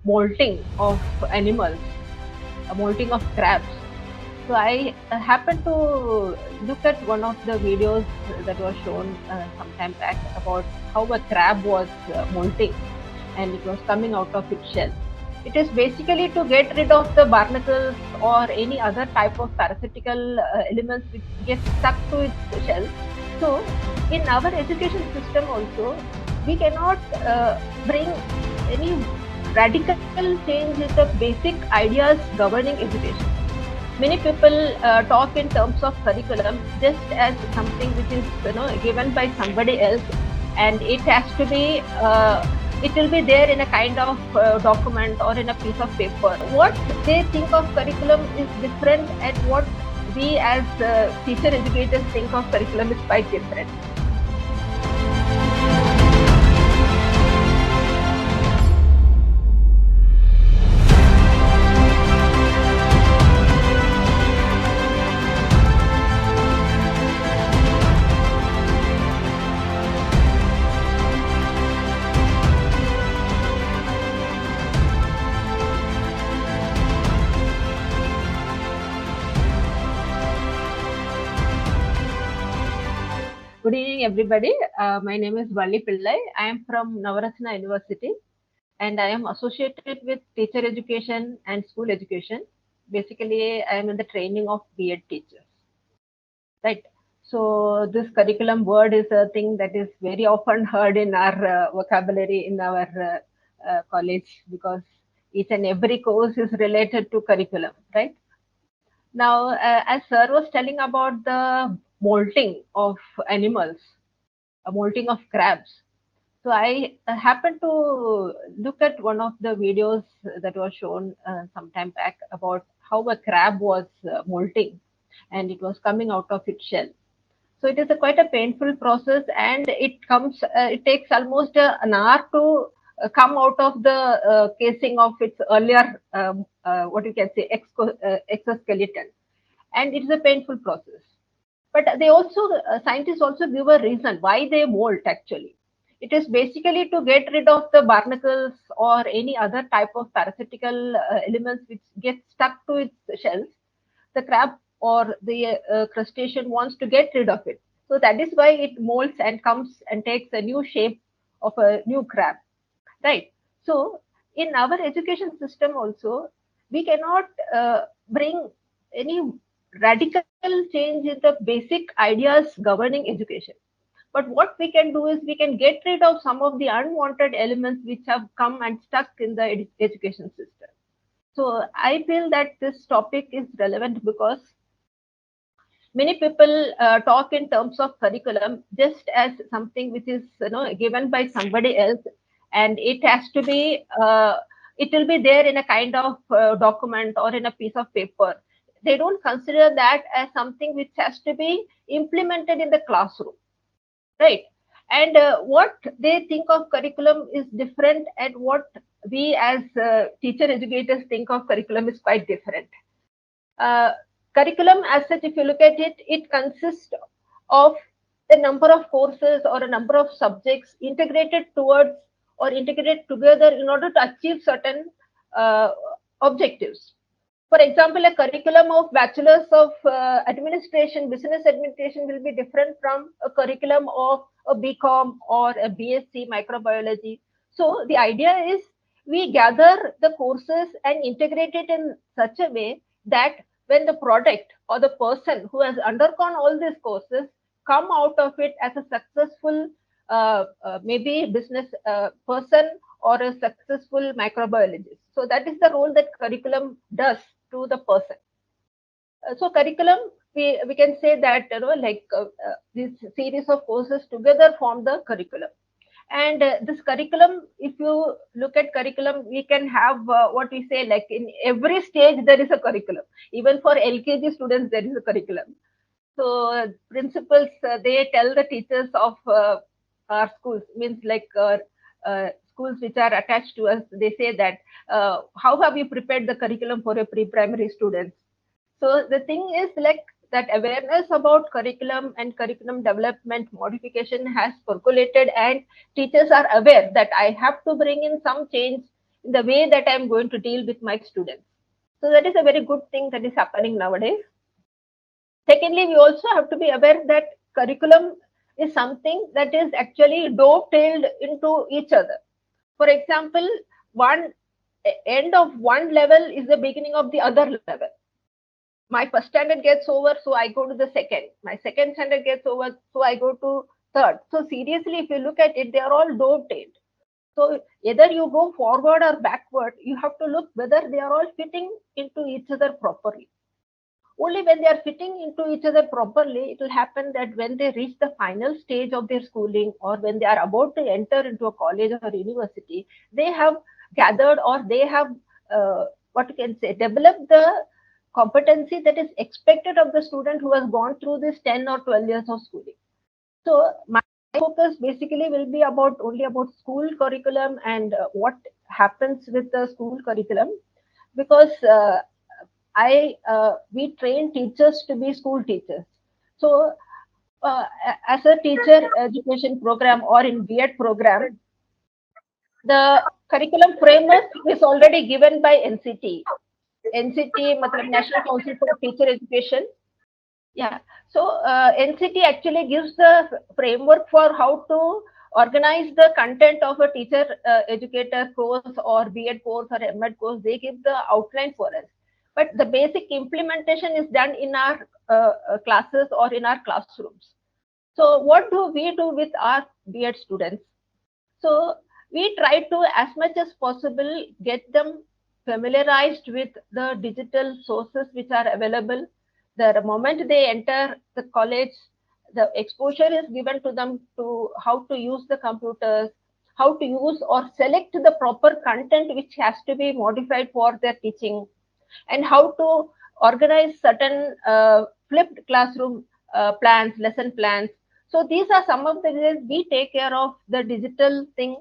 molting of animals, molting of crabs. So I happened to look at one of the videos that was shown some time back about how a crab was molting and it was coming out of its shell. It is basically to get rid of the barnacles or any other type of parasitical elements which get stuck to its shell. So, in our education system also, we cannot bring any radical change in the basic ideas governing education. Many people talk in terms of curriculum just as something which is given by somebody else, and it has to be it will be there in a kind of document or in a piece of paper. What they think of curriculum is different, and what we as teacher educators think of curriculum is quite different. Good evening, everybody. My name is Valli Pillai. I am from Navrachana University, and I am associated with teacher education and school education. Basically, I am in the training of B.Ed teachers. Right. So this curriculum word is a thing that is very often heard in our vocabulary in our college, because each and every course is related to curriculum, right? Now, as Sir was telling about the molting of animals, molting of crabs. So I happened to look at one of the videos that was shown some time back about how a crab was molting and it was coming out of its shell. So it is quite a painful process, and it takes almost an hour to come out of the casing of its earlier, what you can say, exoskeleton, and it is a painful process. But they also, scientists also give a reason why they molt actually. It is basically to get rid of the barnacles or any other type of parasitical elements which get stuck to its shells. The crab or the crustacean wants to get rid of it. So that is why it molts and comes and takes a new shape of a new crab, right? So in our education system also, we cannot bring any radical change in the basic ideas governing education. But what we can do is we can get rid of some of the unwanted elements which have come and stuck in the education system. So I feel that this topic is relevant because many people talk in terms of curriculum just as something which is given by somebody else, and it has to be it will be there in a kind of document or in a piece of paper. They don't consider that as something which has to be implemented in the classroom, right? And what they think of curriculum is different, and what we as teacher educators think of curriculum is quite different. uh, Curriculum as such, if you look at it, it consists of a number of courses or a number of subjects integrated towards or integrated together in order to achieve certain uh, objectives. For example, a curriculum of bachelor's of administration, business administration will be different from a curriculum of a BCom or a BSc microbiology. So the idea is we gather the courses and integrate it in such a way that when the product or the person who has undergone all these courses come out of it as a successful maybe business person or a successful microbiologist. So that is the role that curriculum does to the person. So curriculum, we can say that this series of courses together form the curriculum. And this curriculum, if you look at curriculum, we can have what we say, like in every stage there is a curriculum. Even for LKG students there is a curriculum. So principals, they tell the teachers of our schools, means like schools which are attached to us, they say that how have you prepared the curriculum for your pre-primary students? So the thing is like that awareness about curriculum and curriculum development modification has percolated, and teachers are aware that I have to bring in some change in the way that I'm going to deal with my students. So that is a very good thing that is happening nowadays. Secondly, we also have to be aware that curriculum is something that is actually dovetailed into each other. For example, one end of one level is the beginning of the other level. My first standard gets over, so I go to the second. My second standard gets over, so I go to third. So seriously, if you look at it, they are all dovetailed. So either you go forward or backward, you have to look whether they are all fitting into each other properly. Only when they are fitting into each other properly, it will happen that when they reach the final stage of their schooling, or when they are about to enter into a college or university, they have gathered, or they have what you can say, developed the competency that is expected of the student who has gone through this 10 or 12 years of schooling. So my focus basically will be about only about school curriculum and what happens with the school curriculum, because we train teachers to be school teachers. So as a teacher education program or in B.Ed program, the curriculum framework is already given by NCT. NCT, matlab National Council for Teacher Education. Yeah. So NCT actually gives the framework for how to organize the content of a teacher educator course or B.Ed course or M.Ed course. They give the outline for us. But the basic implementation is done in our classes or in our classrooms. So what do we do with our B.Ed students? So we try to, as much as possible, get them familiarized with the digital sources which are available. The moment they enter the college, the exposure is given to them to how to use the computers, how to use or select the proper content which has to be modified for their teaching, and how to organize certain flipped classroom plans, lesson plans. So these are some of the ways we take care of the digital thing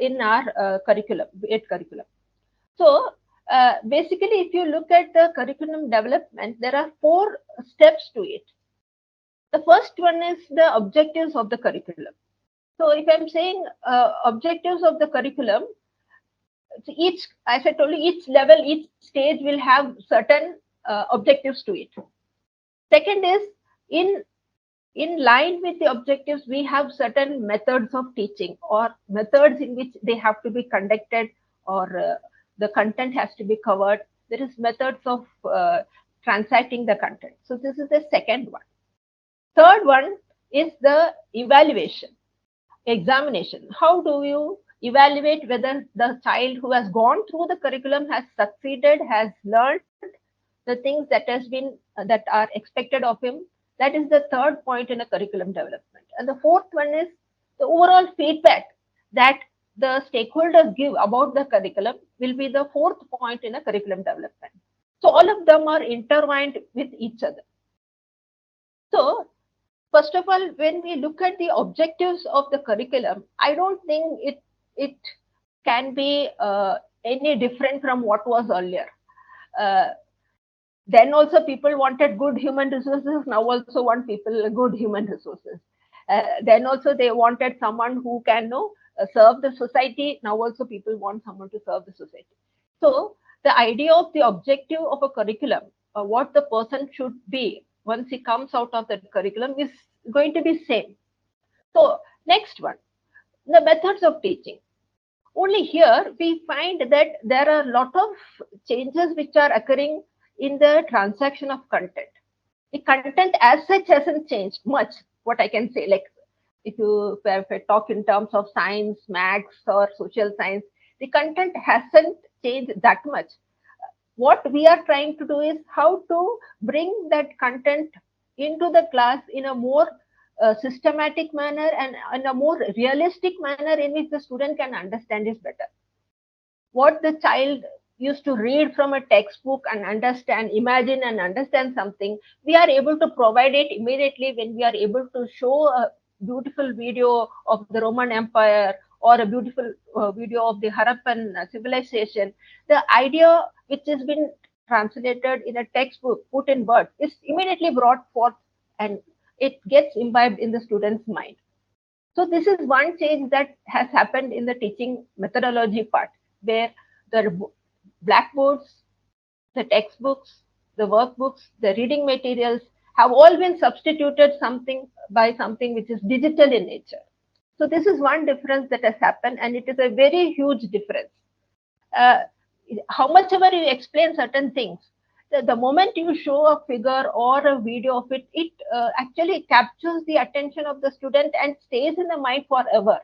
in our curriculum, B.Ed curriculum. So basically, if you look at the curriculum development, there are 4 steps to it. The first one is the objectives of the curriculum. So if I'm saying objectives of the curriculum, each, as I told you, each level, each stage will have certain objectives to it. Second is, in line with the objectives, we have certain methods of teaching or methods in which they have to be conducted, or the content has to be covered. There is methods of transacting the content. So this is the second one. Third one is the evaluation, examination. How do you evaluate whether the child who has gone through the curriculum has succeeded, has learned the things that has been that are expected of him? That is the third point in a curriculum development. And the fourth one is the overall feedback that the stakeholders give about the curriculum will be the fourth point in a curriculum development. So all of them are intertwined with each other. So first of all, when we look at the objectives of the curriculum, I don't think it can be any different from what was earlier. Then also people wanted good human resources. Now also want people good human resources. Then also they wanted someone who can serve the society. Now also people want someone to serve the society. So the idea of the objective of a curriculum, what the person should be once he comes out of the curriculum, is going to be same. So next one, the methods of teaching. Only here we find that there are a lot of changes which are occurring in the transaction of content. The content as such hasn't changed much, what I can say. Like if I talk in terms of science, maths, or social science, the content hasn't changed that much. What we are trying to do is how to bring that content into the class in a more systematic manner and in a more realistic manner in which the student can understand it better. What the child used to read from a textbook and understand, imagine and understand something, we are able to provide it immediately when we are able to show a beautiful video of the Roman Empire or a beautiful video of the Harappan civilization. The idea which has been translated in a textbook, put in words, is immediately brought forth and it gets imbibed in the student's mind. So this is one change that has happened in the teaching methodology part, where the blackboards, the textbooks, the workbooks, the reading materials have all been substituted something by something which is digital in nature. So this is one difference that has happened, and it is a very huge difference. Uh, how much ever you explain certain things, the moment you show a figure or a video of it, it actually captures the attention of the student and stays in the mind forever.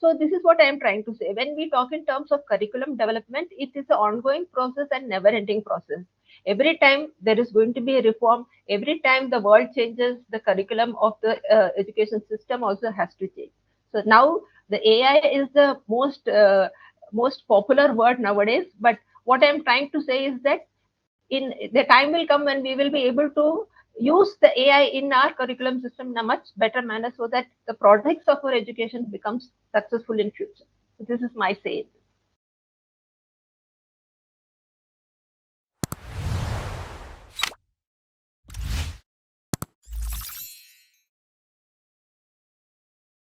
So this is what I am trying to say. When we talk in terms of curriculum development, it is an ongoing process and never-ending process. Every time there is going to be a reform, every time the world changes, the curriculum of the education system also has to change. So now the AI is the most popular word nowadays. But what I am trying to say is that in the time will come when we will be able to use the AI in our curriculum system in a much better manner so that the products of our education becomes successful in future. So this is my say.